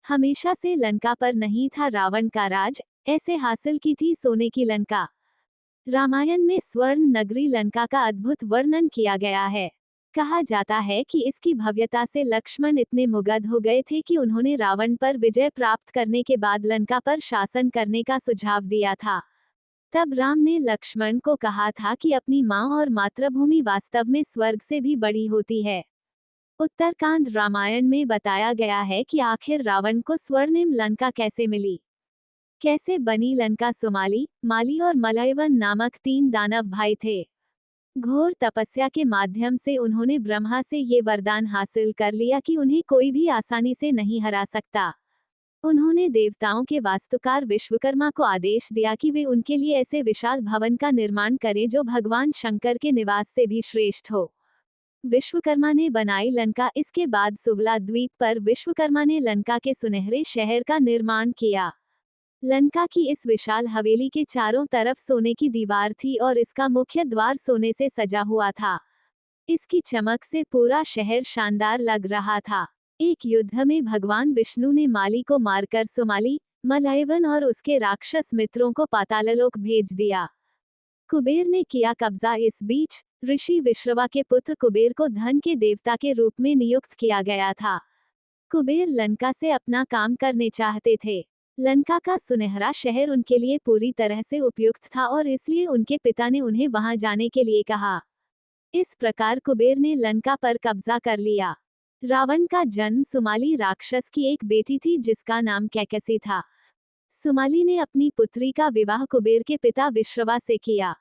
हमेशा से लंका पर नहीं था रावण का राज, ऐसे हासिल की थी सोने की लंका। रामायण में स्वर्ण नगरी लंका का अद्भुत वर्णन किया गया है। कहा जाता है कि इसकी भव्यता से लक्ष्मण इतने मुग्ध हो गए थे कि उन्होंने रावण पर विजय प्राप्त करने के बाद लंका पर शासन करने का सुझाव दिया था। तब राम ने लक्ष्मण को कहा था कि अपनी माँ और मातृभूमि वास्तव में स्वर्ग से भी बड़ी होती है। उत्तरकांड रामायण में बताया गया है कि आखिर रावण को स्वर्णिम लंका कैसे मिली, कैसे बनी लंका। सुमाली, माली और मलयवन नामक 3 दानव भाई थे। घोर तपस्या के माध्यम से उन्होंने ब्रह्मा से ये वरदान हासिल कर लिया कि उन्हें कोई भी आसानी से नहीं हरा सकता। उन्होंने देवताओं के वास्तुकार विश्वकर्मा को आदेश दिया कि वे उनके लिए ऐसे विशाल भवन का निर्माण करें जो भगवान शंकर के निवास से भी श्रेष्ठ हो। विश्वकर्मा ने बनाई लंका। इसके बाद सुवला द्वीप पर विश्वकर्मा ने लंका के सुनहरे शहर का निर्माण किया। लंका की इस विशाल हवेली के चारों तरफ सोने की दीवार थी और इसका मुख्य द्वार सोने से सजा हुआ था। इसकी चमक से पूरा शहर शानदार लग रहा था। एक युद्ध में भगवान विष्णु ने माली को मारकर सुमाली, मलयवन और उसके राक्षस मित्रों को पाताललोक भेज दिया। कुबेर ने किया कब्जा। इस बीच ऋषि विश्रवा के पुत्र कुबेर को धन के देवता के रूप में नियुक्त किया गया था। कुबेर लंका से अपना काम करने चाहते थे। लंका का सुनहरा शहर उनके लिए पूरी तरह से उपयुक्त था और इसलिए उनके पिता ने उन्हें वहां जाने के लिए कहा। इस प्रकार कुबेर ने लंका पर कब्जा कर लिया। रावण का जन्म सुमाली राक्षस की एक बेटी थी जिसका नाम कैकसी था। सुमाली ने अपनी पुत्री का विवाह कुबेर के पिता विश्रवा से किया।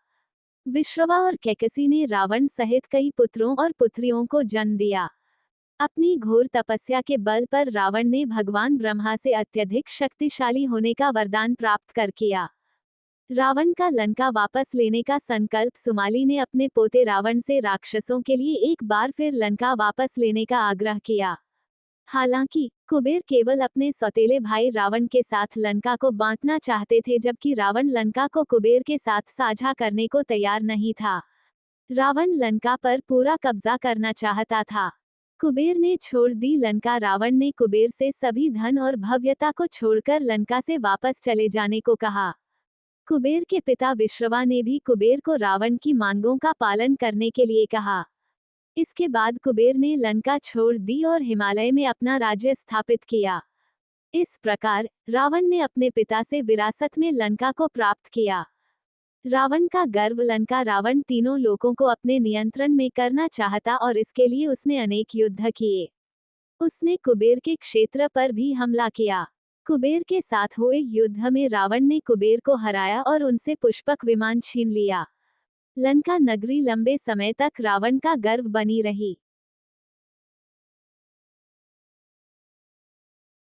विश्रवा और कैकसी ने रावण सहित कई पुत्रों और पुत्रियों को जन्म दिया। अपनी घोर तपस्या के बल पर रावण ने भगवान ब्रह्मा से अत्यधिक शक्तिशाली होने का वरदान प्राप्त कर किया। रावण का लंका वापस लेने का संकल्प सुमाली ने अपने पोते रावण से राक्षसों के लिए एक बार फिर लंका वापस लेने का आग्रह किया। हालांकि कुबेर केवल अपने सौतेले भाई रावण के साथ लंका को बांटना चाहते थे, जबकि रावण लंका को कुबेर के साथ साझा करने को तैयार नहीं था। रावण लंका पर पूरा कब्जा करना चाहता था। कुबेर ने छोड़ दी लंका। रावण ने कुबेर से सभी धन और भव्यता को छोड़कर लंका से वापस चले जाने को कहा। कुबेर के पिता विश्रवा ने भी कुबेर को रावण की मांगों का पालन करने के लिए कहा। इसके बाद कुबेर ने लंका छोड़ दी और हिमालय में अपना राज्य स्थापित किया। इस प्रकार रावण ने अपने पिता से विरासत में लंका को प्राप्त किया। रावण का गर्व लंका। रावण तीनों लोकों को अपने नियंत्रण में करना चाहता और इसके लिए उसने अनेक युद्ध किए। उसने कुबेर के क्षेत्र पर भी हमला किया। कुबेर के साथ हुए युद्ध में रावण ने कुबेर को हराया और उनसे पुष्पक विमान छीन लिया। लंका नगरी लंबे समय तक रावण का गर्व बनी रही।